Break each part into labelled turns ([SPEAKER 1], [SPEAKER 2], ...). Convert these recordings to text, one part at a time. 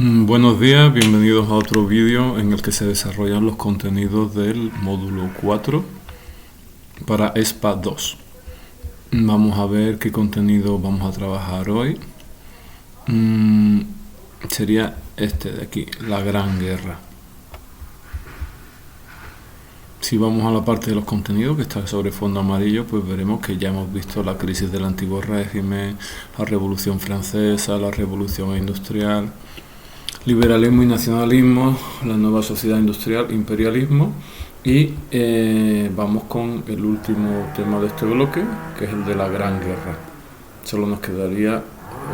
[SPEAKER 1] Buenos días, bienvenidos a otro vídeo en el que se desarrollan los contenidos del módulo 4 para ESPA 2. Vamos a ver qué contenido vamos a trabajar hoy. Sería este de aquí, la Gran Guerra. Si vamos a la parte de los contenidos, que está sobre fondo amarillo, pues veremos que ya hemos visto la crisis del antiguo régimen, la Revolución Francesa, la Revolución Industrial, liberalismo y nacionalismo, la nueva sociedad industrial, imperialismo, y vamos con el último tema de este bloque, que es el de la Gran Guerra. Solo nos quedaría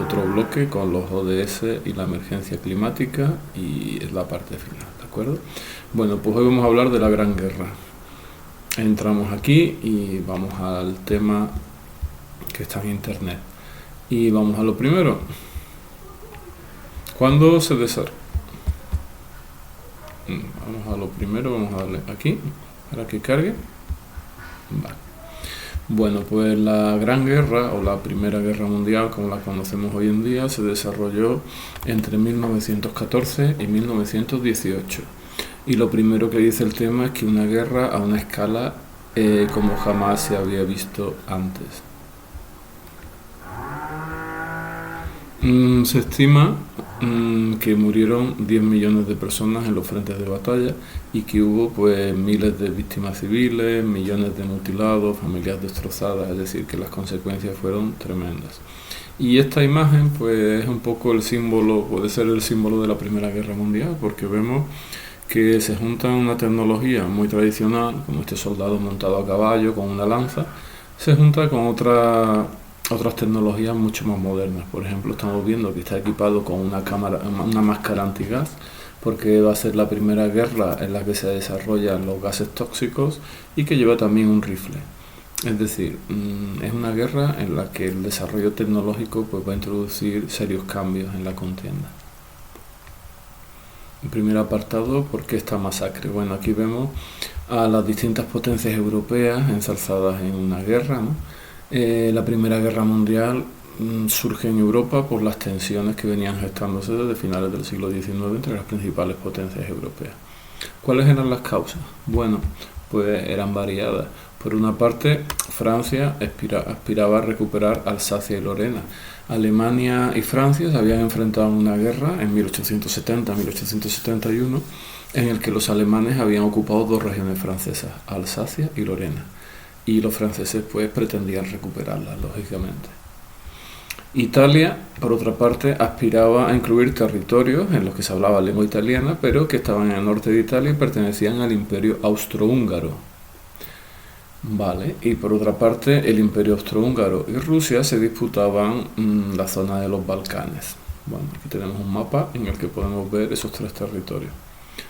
[SPEAKER 1] otro bloque con los ODS y la emergencia climática y es la parte final, ¿de acuerdo? Bueno, pues hoy vamos a hablar de la Gran Guerra. Entramos aquí y vamos al tema que está en internet. Y vamos a lo primero. ¿Cuándo se desarrolla? Vamos a lo primero, vamos a darle aquí para que cargue. Vale. Bueno, pues la Gran Guerra o la Primera Guerra Mundial, como la conocemos hoy en día, se desarrolló entre 1914 y 1918. Y lo primero que dice el tema es que una guerra a una escala como jamás se había visto antes. Se estima que murieron 10 millones de personas en los frentes de batalla y que hubo pues miles de víctimas civiles, millones de mutilados, familias destrozadas, es decir, que las consecuencias fueron tremendas. Y esta imagen pues es un poco el símbolo, puede ser el símbolo de la Primera Guerra Mundial, porque vemos que se junta una tecnología muy tradicional, como este soldado montado a caballo con una lanza, se junta con otras tecnologías mucho más modernas. Por ejemplo, estamos viendo que está equipado con una máscara antigas, porque va a ser la primera guerra en la que se desarrollan los gases tóxicos y que lleva también un rifle. Es decir, es una guerra en la que el desarrollo tecnológico pues, va a introducir serios cambios en la contienda. En primer apartado, ¿por qué esta masacre? Bueno, aquí vemos a las distintas potencias europeas ensalzadas en una guerra, ¿no? La Primera Guerra Mundial surge en Europa por las tensiones que venían gestándose desde finales del siglo XIX entre las principales potencias europeas. ¿Cuáles eran las causas? Bueno, pues eran variadas. Por una parte, Francia aspiraba a recuperar Alsacia y Lorena. Alemania y Francia se habían enfrentado en una guerra en 1870-1871 en el que los alemanes habían ocupado dos regiones francesas, Alsacia y Lorena. Y los franceses pues pretendían recuperarlas, lógicamente. Italia, por otra parte, aspiraba a incluir territorios en los que se hablaba lengua italiana, pero que estaban en el norte de Italia y pertenecían al Imperio Austrohúngaro. Vale, y por otra parte, el Imperio Austrohúngaro y Rusia se disputaban la zona de los Balcanes. Bueno, aquí tenemos un mapa en el que podemos ver esos tres territorios.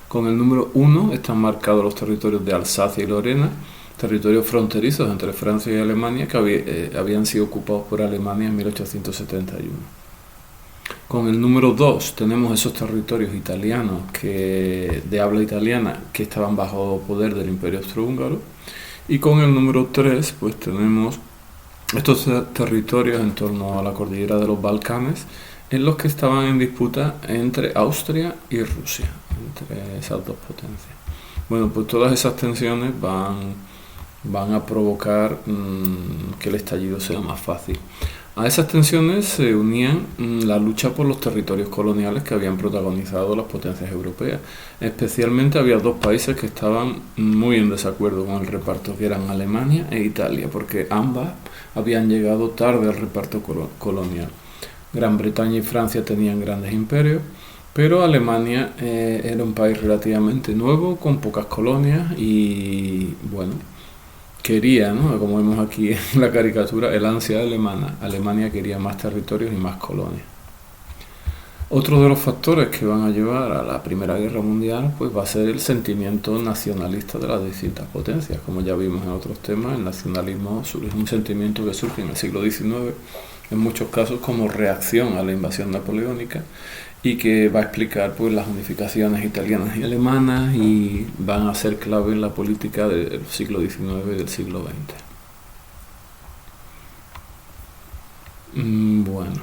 [SPEAKER 1] Con el número 1 están marcados los territorios de Alsacia y Lorena, territorios fronterizos entre Francia y Alemania que habían sido ocupados por Alemania en 1871. Con el número 2 tenemos esos territorios italianos de habla italiana que estaban bajo poder del Imperio Austrohúngaro. Y con el número 3 pues tenemos estos territorios en torno a la cordillera de los Balcanes en los que estaban en disputa entre Austria y Rusia, entre esas dos potencias. Bueno, pues todas esas tensiones van a provocar que el estallido sea más fácil. A esas tensiones se unían la lucha por los territorios coloniales que habían protagonizado las potencias europeas. Especialmente había dos países que estaban muy en desacuerdo con el reparto, que eran Alemania e Italia, porque ambas habían llegado tarde al reparto colonial. Gran Bretaña y Francia tenían grandes imperios, pero Alemania era un país relativamente nuevo, con pocas colonias y, bueno, quería, ¿no? Como vemos aquí en la caricatura, el ansia alemana. Alemania quería más territorios y más colonias. Otro de los factores que van a llevar a la Primera Guerra Mundial pues va a ser el sentimiento nacionalista de las distintas potencias. Como ya vimos en otros temas, el nacionalismo es un sentimiento que surge en el siglo XIX, en muchos casos como reacción a la invasión napoleónica, y que va a explicar pues las unificaciones italianas y alemanas y van a ser clave en la política del siglo XIX y del siglo XX. Bueno,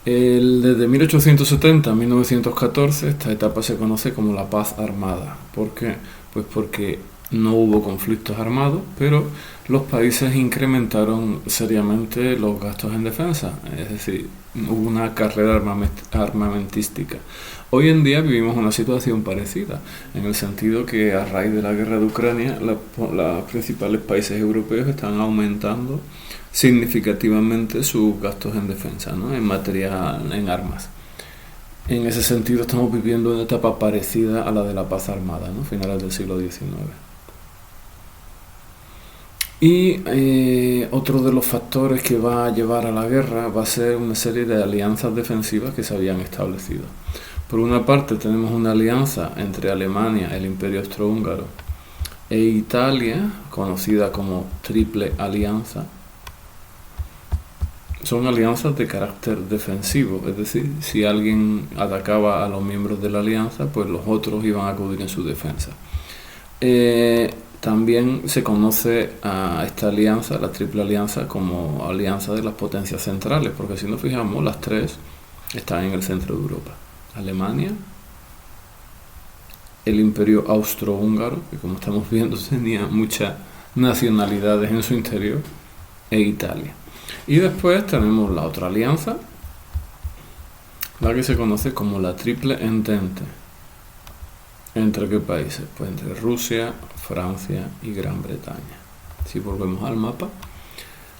[SPEAKER 1] Desde 1870 a 1914 esta etapa se conoce como la paz armada. ¿Por qué? Pues porque no hubo conflictos armados, pero los países incrementaron seriamente los gastos en defensa, es decir, hubo una carrera armamentística. Hoy en día vivimos una situación parecida, en el sentido que a raíz de la guerra de Ucrania, los principales países europeos están aumentando significativamente sus gastos en defensa, ¿no? En material, en armas. En ese sentido estamos viviendo una etapa parecida a la de la paz armada, ¿no? Finales del siglo XIX. Y otro de los factores que va a llevar a la guerra va a ser una serie de alianzas defensivas que se habían establecido. Por una parte tenemos una alianza entre Alemania, el Imperio Austrohúngaro e Italia, conocida como Triple Alianza. Son alianzas de carácter defensivo, es decir, si alguien atacaba a los miembros de la alianza, pues los otros iban a acudir en su defensa. También se conoce a esta alianza, la Triple Alianza, como alianza de las potencias centrales, porque si nos fijamos, las tres están en el centro de Europa. Alemania, el Imperio Austrohúngaro, que como estamos viendo tenía muchas nacionalidades en su interior, e Italia. Y después tenemos la otra alianza, la que se conoce como la Triple Entente. ¿Entre qué países? Pues entre Rusia, Francia y Gran Bretaña. Si volvemos al mapa,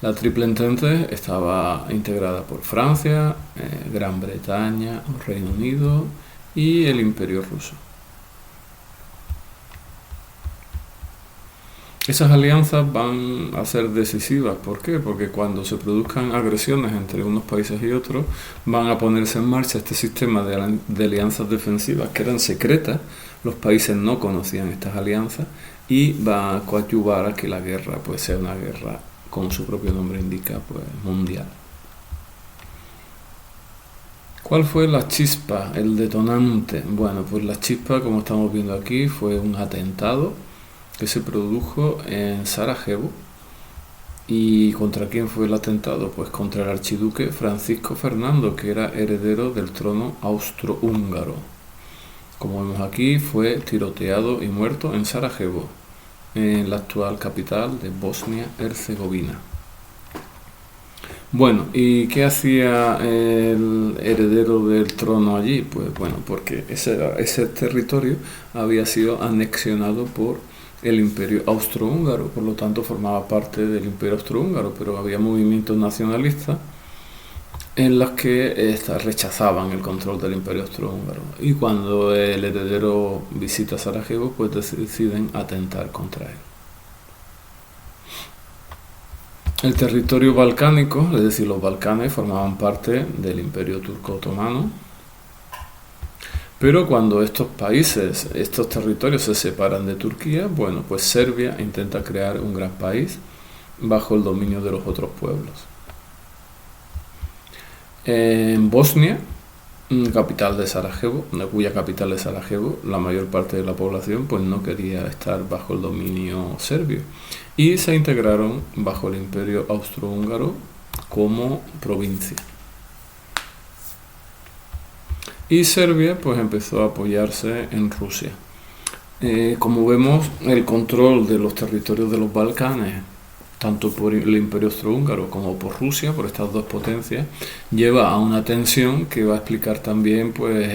[SPEAKER 1] la Triple Entente estaba integrada por Francia, Gran Bretaña, Reino Unido y el Imperio Ruso. Esas alianzas van a ser decisivas. ¿Por qué? Porque cuando se produzcan agresiones entre unos países y otros, van a ponerse en marcha este sistema de alianzas defensivas que eran secretas. Los países no conocían estas alianzas y va a coadyuvar a que la guerra pues sea una guerra, como su propio nombre indica, pues mundial. ¿Cuál fue la chispa, el detonante? Bueno, pues la chispa, como estamos viendo aquí, fue un atentado que se produjo en Sarajevo. ¿Y contra quién fue el atentado? Pues contra el archiduque Francisco Fernando, que era heredero del trono austrohúngaro. Como vemos aquí, fue tiroteado y muerto en Sarajevo, en la actual capital de Bosnia-Herzegovina. Bueno, ¿y qué hacía el heredero del trono allí? Pues bueno, porque ese territorio había sido anexionado por el Imperio Austrohúngaro, por lo tanto formaba parte del Imperio Austrohúngaro, pero había movimientos nacionalistas en los que rechazaban el control del Imperio Austrohúngaro. Y cuando el heredero visita Sarajevo, pues deciden atentar contra él. El territorio balcánico, es decir, los Balcanes, formaban parte del Imperio Turco Otomano. Pero cuando estos países, estos territorios se separan de Turquía, bueno, pues Serbia intenta crear un gran país bajo el dominio de los otros pueblos. En Bosnia, capital de Sarajevo, cuya capital es Sarajevo, la mayor parte de la población pues no quería estar bajo el dominio serbio y se integraron bajo el Imperio Austrohúngaro como provincia. Y Serbia pues empezó a apoyarse en Rusia. Como vemos, el control de los territorios de los Balcanes, tanto por el Imperio Austrohúngaro como por Rusia, por estas dos potencias, lleva a una tensión que va a explicar también, pues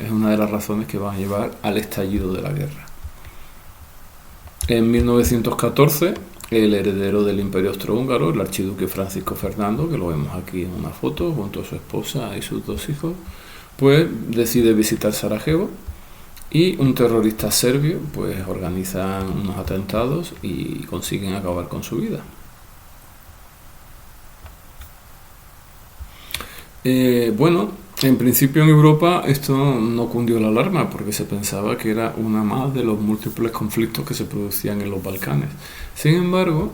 [SPEAKER 1] es una de las razones que van a llevar al estallido de la guerra. En 1914, el heredero del Imperio Austrohúngaro, el archiduque Francisco Fernando, que lo vemos aquí en una foto, junto a su esposa y sus dos hijos, pues decide visitar Sarajevo y un terrorista serbio pues organiza unos atentados y consiguen acabar con su vida. Bueno, en principio en Europa esto no cundió la alarma porque se pensaba que era una más de los múltiples conflictos que se producían en los Balcanes. Sin embargo,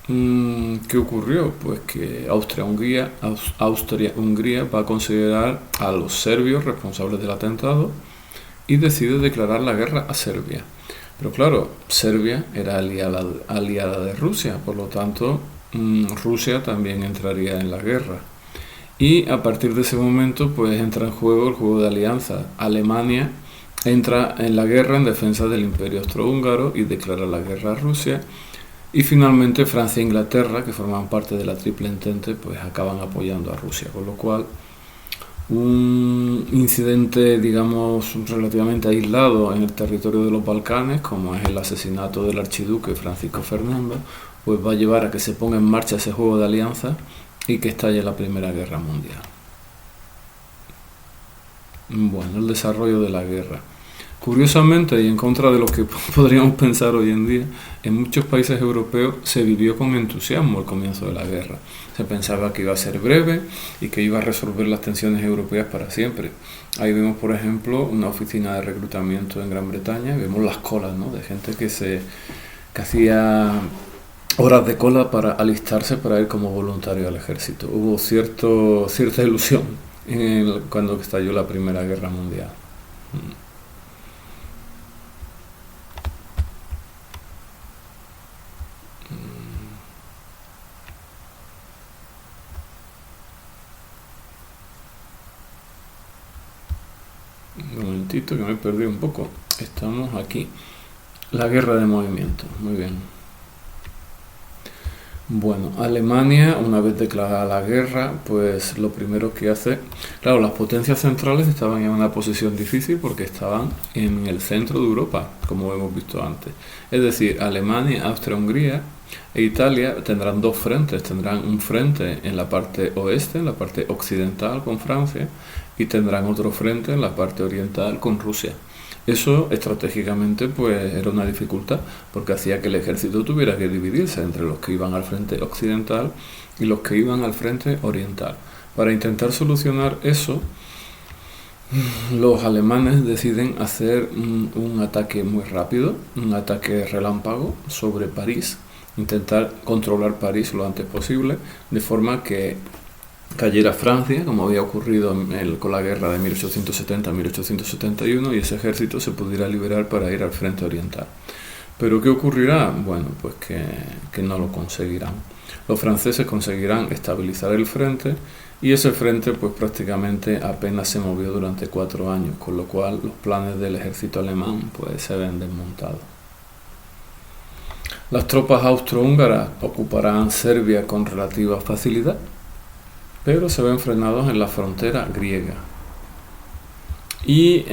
[SPEAKER 1] ¿qué ocurrió? Pues que Austria-Hungría va a considerar a los serbios responsables del atentado y decide declarar la guerra a Serbia. Pero claro, Serbia era aliada de Rusia, por lo tanto Rusia también entraría en la guerra. Y a partir de ese momento pues entra en juego el juego de alianza. Alemania entra en la guerra en defensa del Imperio Austrohúngaro y declara la guerra a Rusia. Y finalmente Francia e Inglaterra, que forman parte de la Triple Entente, pues acaban apoyando a Rusia, con lo cual un incidente, digamos, relativamente aislado en el territorio de los Balcanes, como es el asesinato del archiduque Francisco Fernando, pues va a llevar a que se ponga en marcha ese juego de alianza y que estalle la Primera Guerra Mundial. Bueno, el desarrollo de la guerra. Curiosamente, y en contra de lo que podríamos pensar hoy en día, en muchos países europeos se vivió con entusiasmo el comienzo de la guerra. Se pensaba que iba a ser breve y que iba a resolver las tensiones europeas para siempre. Ahí vemos, por ejemplo, una oficina de reclutamiento en Gran Bretaña, y vemos las colas, ¿no?, de gente que hacía horas de cola para alistarse para ir como voluntario al ejército. Hubo cierta ilusión cuando estalló la Primera Guerra Mundial. Un momentito que me perdí un poco. Estamos aquí. La guerra de movimiento. Muy bien. Bueno, Alemania, una vez declarada la guerra, pues lo primero que hace, claro, las potencias centrales estaban en una posición difícil porque estaban en el centro de Europa, como hemos visto antes. Es decir, Alemania, Austria, Hungría e Italia tendrán dos frentes. Tendrán un frente en la parte oeste, en la parte occidental con Francia, y tendrán otro frente en la parte oriental con Rusia. Eso estratégicamente pues era una dificultad porque hacía que el ejército tuviera que dividirse entre los que iban al frente occidental y los que iban al frente oriental. Para intentar solucionar eso, los alemanes deciden hacer un ataque muy rápido, un ataque relámpago sobre París, intentar controlar París lo antes posible, de forma que cayera Francia, como había ocurrido con la guerra de 1870-1871, y ese ejército se pudiera liberar para ir al frente oriental. ¿Pero qué ocurrirá? Bueno, pues que no lo conseguirán. Los franceses conseguirán estabilizar el frente y ese frente pues prácticamente apenas se movió durante 4 años, con lo cual los planes del ejército alemán pues se ven desmontados. Las tropas austrohúngaras ocuparán Serbia con relativa facilidad, pero se ven frenados en la frontera griega. Y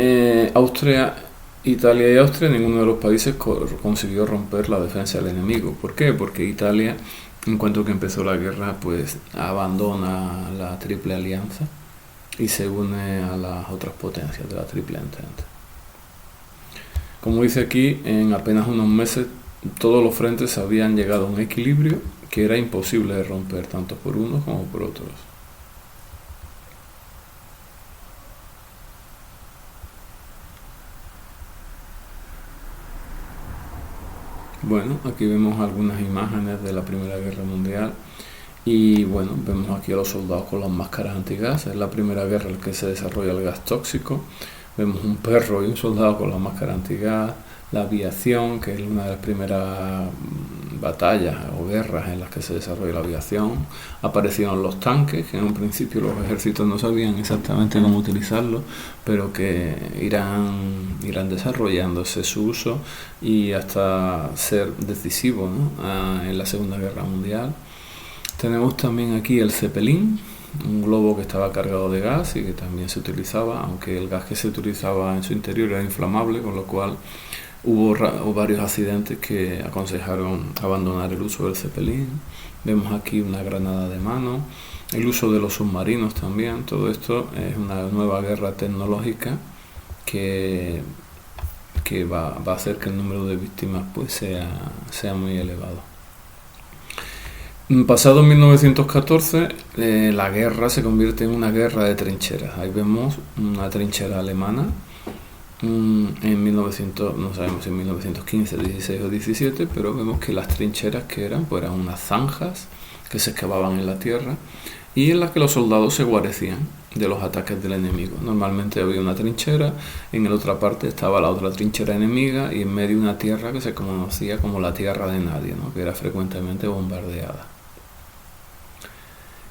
[SPEAKER 1] Italia y Austria, ninguno de los países consiguió romper la defensa del enemigo. ¿Por qué? Porque Italia, en cuanto que empezó la guerra, pues abandona la Triple Alianza y se une a las otras potencias de la Triple Entente. Como dice aquí, en apenas unos meses todos los frentes habían llegado a un equilibrio que era imposible de romper, tanto por unos como por otros. Bueno, aquí vemos algunas imágenes de la Primera Guerra Mundial y bueno, vemos aquí a los soldados con las máscaras antigas. Es la primera guerra en la que se desarrolla el gas tóxico. Vemos un perro y un soldado con la máscara antigas. La aviación, que es una de las primeras batallas o guerras en las que se desarrolla la aviación. Aparecieron los tanques, que en un principio los ejércitos no sabían exactamente cómo utilizarlos, pero que irán desarrollándose su uso y hasta ser decisivo, ¿no?, en la Segunda Guerra Mundial. Tenemos también aquí el Zeppelin, un globo que estaba cargado de gas y que también se utilizaba, aunque el gas que se utilizaba en su interior era inflamable, con lo cual hubo varios accidentes que aconsejaron abandonar el uso del Zeppelin. Vemos aquí una granada de mano, el uso de los submarinos también. Todo esto es una nueva guerra tecnológica que va a hacer que el número de víctimas pues sea muy elevado. Pasado 1914, la guerra se convierte en una guerra de trincheras. Ahí vemos una trinchera alemana en 1900, no sabemos si en 1915, 16 o 17, pero vemos que las trincheras que eran, pues eran unas zanjas que se excavaban en la tierra y en las que los soldados se guarecían de los ataques del enemigo. Normalmente había una trinchera, en la otra parte estaba la otra trinchera enemiga y en medio una tierra que se conocía como la tierra de nadie, ¿no?, que era frecuentemente bombardeada.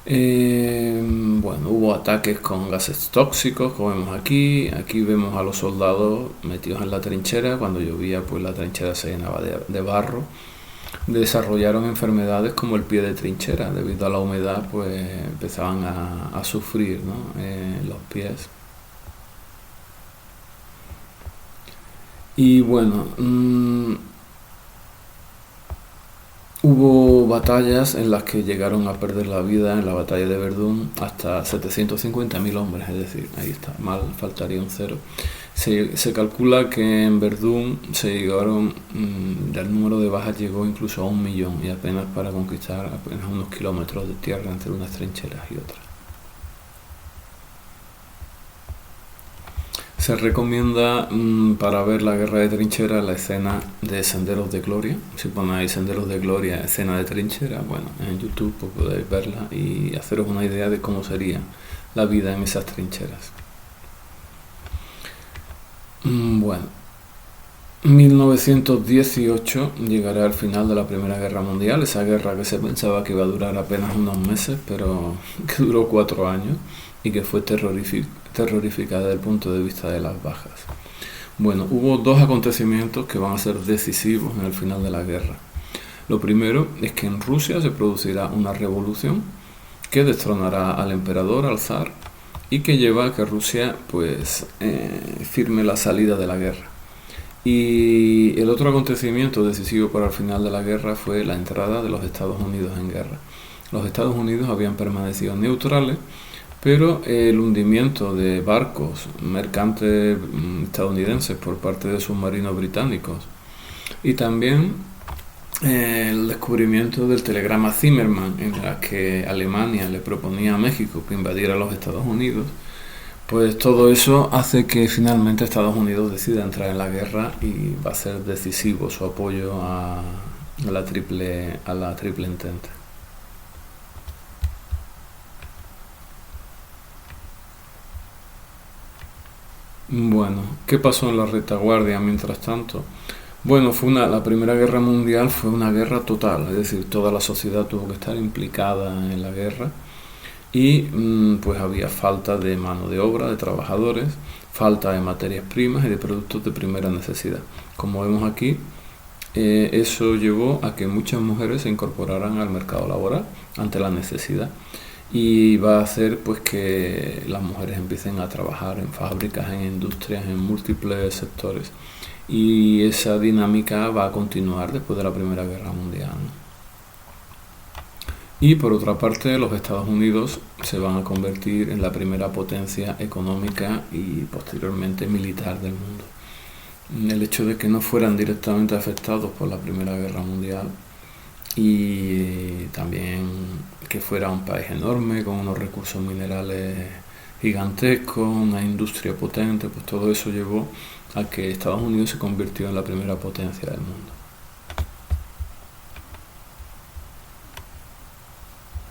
[SPEAKER 1] Bueno, hubo ataques con gases tóxicos, como vemos aquí. Aquí vemos a los soldados metidos en la trinchera. Cuando llovía, pues la trinchera se llenaba de barro. Desarrollaron enfermedades como el pie de trinchera. Debido a la humedad, pues empezaban a sufrir, ¿no? Los pies. Y bueno, hubo batallas en las que llegaron a perder la vida en la batalla de Verdún hasta 750.000 hombres, es decir, ahí está, mal, faltaría un cero. Se calcula que en Verdún se llegaron, el número de bajas llegó incluso a 1 millón y apenas para conquistar apenas unos kilómetros de tierra entre unas trincheras y otras. Se recomienda para ver la guerra de trinchera la escena de Senderos de Gloria. Si ponéis Senderos de Gloria, escena de trinchera, bueno, en YouTube pues podéis verla y haceros una idea de cómo sería la vida en esas trincheras. Bueno, 1918 llegará al final de la Primera Guerra Mundial, esa guerra que se pensaba que iba a durar apenas unos meses, pero que duró 4 años y que fue terrorífica desde el punto de vista de las bajas. Bueno, hubo dos acontecimientos que van a ser decisivos en el final de la guerra. Lo primero es que en Rusia se producirá una revolución que destronará al emperador, al zar, y que lleva a que Rusia pues firme la salida de la guerra. Y el otro acontecimiento decisivo para el final de la guerra fue la entrada de los Estados Unidos en guerra. Los Estados Unidos habían permanecido neutrales, pero el hundimiento de barcos mercantes estadounidenses por parte de submarinos británicos y también el descubrimiento del telegrama Zimmermann, en la que Alemania le proponía a México que invadiera los Estados Unidos, pues todo eso hace que finalmente Estados Unidos decida entrar en la guerra y va a ser decisivo su apoyo a la triple entente. Bueno, ¿qué pasó en la retaguardia mientras tanto? Bueno, la Primera Guerra Mundial fue una guerra total, es decir, toda la sociedad tuvo que estar implicada en la guerra y pues había falta de mano de obra, de trabajadores, falta de materias primas y de productos de primera necesidad. Como vemos aquí, eso llevó a que muchas mujeres se incorporaran al mercado laboral ante la necesidad y va a hacer pues que las mujeres empiecen a trabajar en fábricas, en industrias, en múltiples sectores y esa dinámica va a continuar después de la Primera Guerra Mundial. Y por otra parte, los Estados Unidos se van a convertir en la primera potencia económica y posteriormente militar del mundo. El hecho de que no fueran directamente afectados por la Primera Guerra Mundial y también que fuera un país enorme con unos recursos minerales gigantescos, una industria potente, pues todo eso llevó a que Estados Unidos se convirtió en la primera potencia del mundo.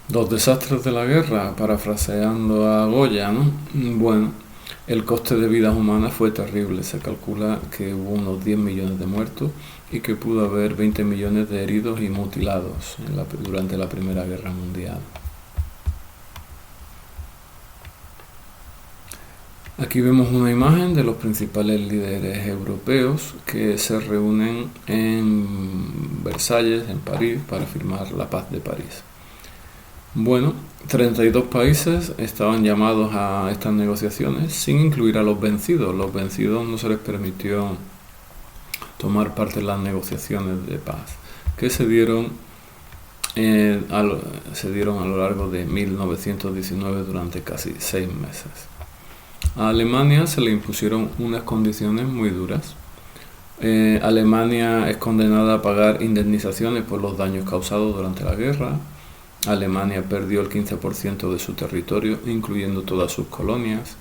[SPEAKER 1] Los desastres de la guerra, parafraseando a Goya, ¿no? Bueno, el coste de vidas humanas fue terrible. Se calcula que hubo unos 10 millones de muertos y que pudo haber 20 millones de heridos y mutilados durante la Primera Guerra Mundial. Aquí vemos una imagen de los principales líderes europeos que se reúnen en Versalles, en París, para firmar la paz de París. Bueno, 32 países estaban llamados a estas negociaciones sin incluir a los vencidos. Los vencidos no se les permitió tomar parte en las negociaciones de paz que se dieron a lo largo de 1919 durante casi 6 meses. A Alemania se le impusieron unas condiciones muy duras. Alemania es condenada a pagar indemnizaciones por los daños causados durante la guerra. Alemania perdió el 15% de su territorio, incluyendo todas sus colonias.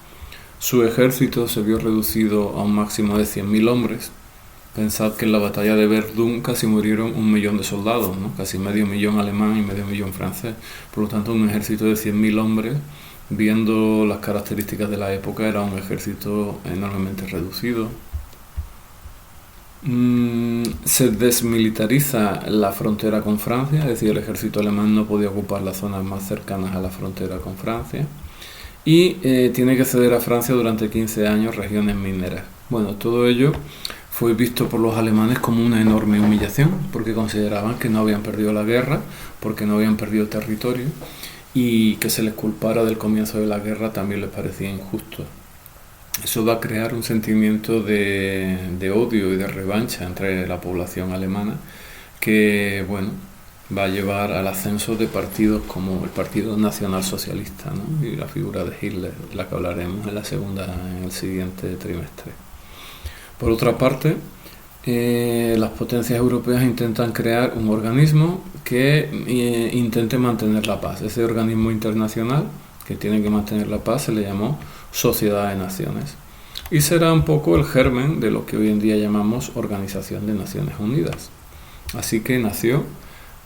[SPEAKER 1] Su ejército se vio reducido a un máximo de 100.000 hombres. Pensad que en la batalla de Verdún casi murieron 1 millón de soldados, ¿no? Casi medio millón alemán y medio millón francés. Por lo tanto, un ejército de 100.000 hombres, viendo las características de la época, era un ejército enormemente reducido. Se desmilitariza la frontera con Francia, es decir, el ejército alemán no podía ocupar las zonas más cercanas a la frontera con Francia y tiene que ceder a Francia durante 15 años regiones mineras. Bueno, todo ello fue visto por los alemanes como una enorme humillación porque consideraban que no habían perdido la guerra, porque no habían perdido territorio y que se les culpara del comienzo de la guerra también les parecía injusto. Eso va a crear un sentimiento de odio y de revancha entre la población alemana que, bueno, va a llevar al ascenso de partidos como el Partido Nacional Socialista, ¿no? Y la figura de Hitler, de la que hablaremos en el siguiente trimestre. Por otra parte, las potencias europeas intentan crear un organismo que intente mantener la paz. Ese organismo internacional que tiene que mantener la paz se le llamó Sociedad de Naciones y será un poco el germen de lo que hoy en día llamamos Organización de Naciones Unidas. Así que nació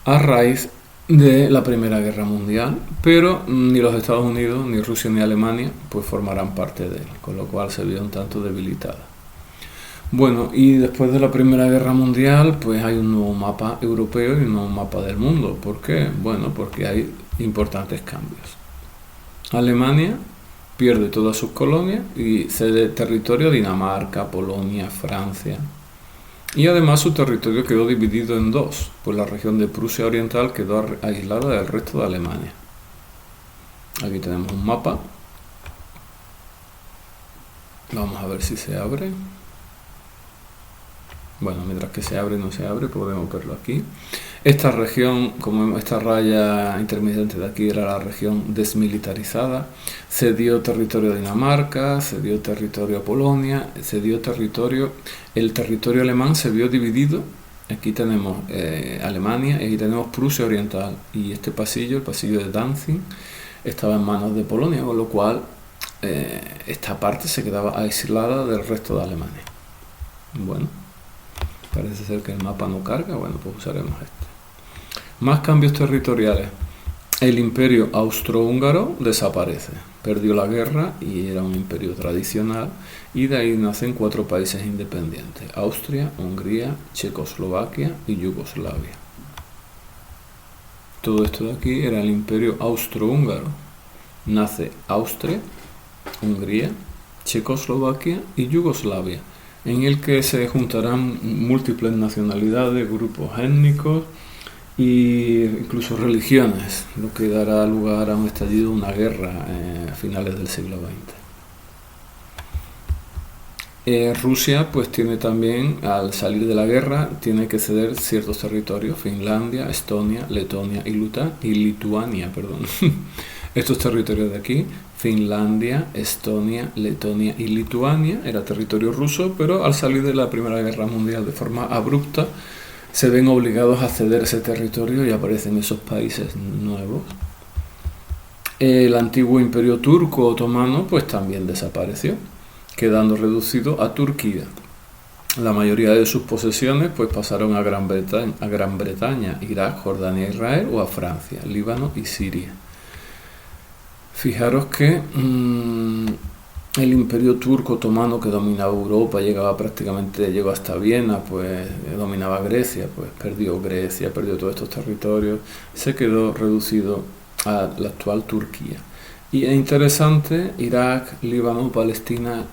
[SPEAKER 1] a raíz de la Primera Guerra Mundial, pero ni los Estados Unidos, ni Rusia, ni Alemania pues formarán parte de él, con lo cual se vio un tanto debilitada. Bueno, y después de la Primera Guerra Mundial pues hay un nuevo mapa europeo y un nuevo mapa del mundo. ¿Por qué? Bueno, porque hay importantes cambios. Alemania pierde todas sus colonias y cede territorio a Dinamarca, Polonia, Francia. Y además su territorio quedó dividido en dos, pues la región de Prusia Oriental quedó aislada del resto de Alemania. Aquí tenemos un mapa. Vamos a ver si se abre. Bueno, mientras que se abre y no se abre, podemos verlo aquí. Esta región, como esta raya intermitente de aquí, era la región desmilitarizada. Cedió territorio a Dinamarca, cedió territorio a Polonia, cedió territorio. El territorio alemán se vio dividido. Aquí tenemos Alemania y aquí tenemos Prusia Oriental. Y este pasillo, el pasillo de Danzig, estaba en manos de Polonia, con lo cual esta parte se quedaba aislada del resto de Alemania. Bueno. Parece ser que el mapa no carga, bueno, pues usaremos este. Más cambios territoriales. El imperio austrohúngaro desaparece, perdió la guerra y era un imperio tradicional y de ahí nacen 4 países independientes: Austria, Hungría, Checoslovaquia y Yugoslavia. Todo esto de aquí era el imperio austrohúngaro. Nace Austria, Hungría, Checoslovaquia y Yugoslavia, en el que se juntarán múltiples nacionalidades, grupos étnicos e incluso religiones, lo que dará lugar a un estallido de una guerra a finales del siglo XX. Rusia pues tiene también, al salir de la guerra, tiene que ceder ciertos territorios: Finlandia, Estonia, Letonia y Lituania. Estos territorios de aquí, Finlandia, Estonia, Letonia y Lituania, era territorio ruso, pero al salir de la Primera Guerra Mundial de forma abrupta, se ven obligados a ceder ese territorio y aparecen esos países nuevos. El antiguo imperio turco otomano pues también desapareció, quedando reducido a Turquía. La mayoría de sus posesiones pues pasaron a Gran Bretaña, Irak, Jordania, Israel o a Francia, Líbano y Siria. Fijaros que el imperio turco otomano, que dominaba Europa, llegó hasta Viena, pues dominaba Grecia, pues perdió Grecia, perdió todos estos territorios, se quedó reducido a la actual Turquía. Y es interesante, Irak, Líbano, Palestina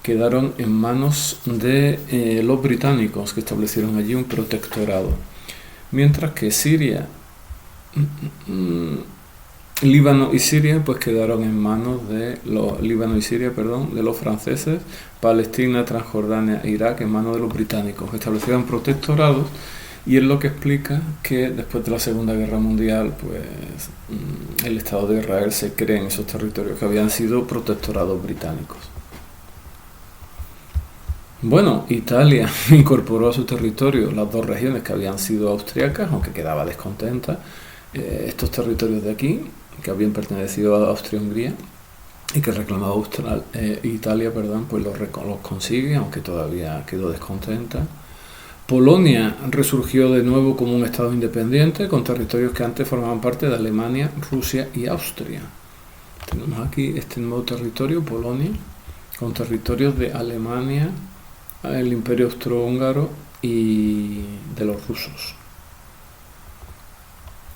[SPEAKER 1] quedaron en manos de los británicos, que establecieron allí un protectorado, mientras que Líbano y Siria pues quedaron en manos de los franceses, Palestina, Transjordania e Irak en manos de los británicos. Establecieron protectorados y es lo que explica que después de la Segunda Guerra Mundial pues el Estado de Israel se cree en esos territorios que habían sido protectorados británicos. Bueno, Italia incorporó a su territorio las 2 regiones que habían sido austriacas, aunque quedaba descontenta. Estos territorios de aquí, que habían pertenecido a Austria-Hungría y que reclamaba Italia, pues los consigue, aunque todavía quedó descontenta. Polonia resurgió de nuevo como un estado independiente con territorios que antes formaban parte de Alemania, Rusia y Austria. Tenemos aquí este nuevo territorio, Polonia, con territorios de Alemania, el Imperio Austrohúngaro y de los rusos.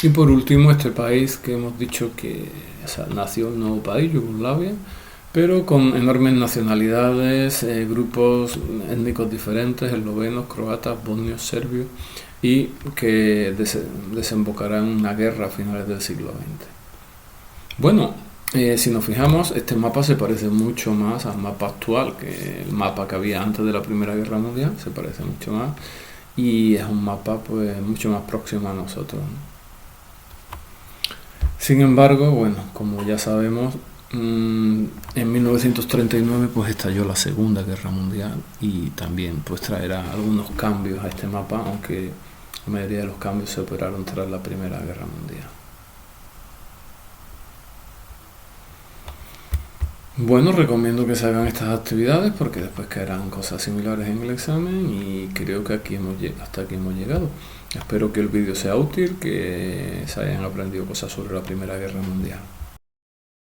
[SPEAKER 1] Y por último, este país que hemos dicho que nació un nuevo país, Yugoslavia, pero con enormes nacionalidades, grupos étnicos diferentes, eslovenos, croatas, bosnios, serbios, y que desembocará en una guerra a finales del siglo XX. Bueno, si nos fijamos, este mapa se parece mucho más al mapa actual, que el mapa que había antes de la Primera Guerra Mundial, se parece mucho más, y es un mapa pues mucho más próximo a nosotros, ¿no? Sin embargo, bueno, como ya sabemos, en 1939 pues estalló la Segunda Guerra Mundial y también pues traerá algunos cambios a este mapa, aunque la mayoría de los cambios se operaron tras la Primera Guerra Mundial. Bueno, recomiendo que se hagan estas actividades porque después caerán cosas similares en el examen y creo que hasta aquí hemos llegado. Espero que el vídeo sea útil, que se hayan aprendido cosas sobre la Primera Guerra Mundial.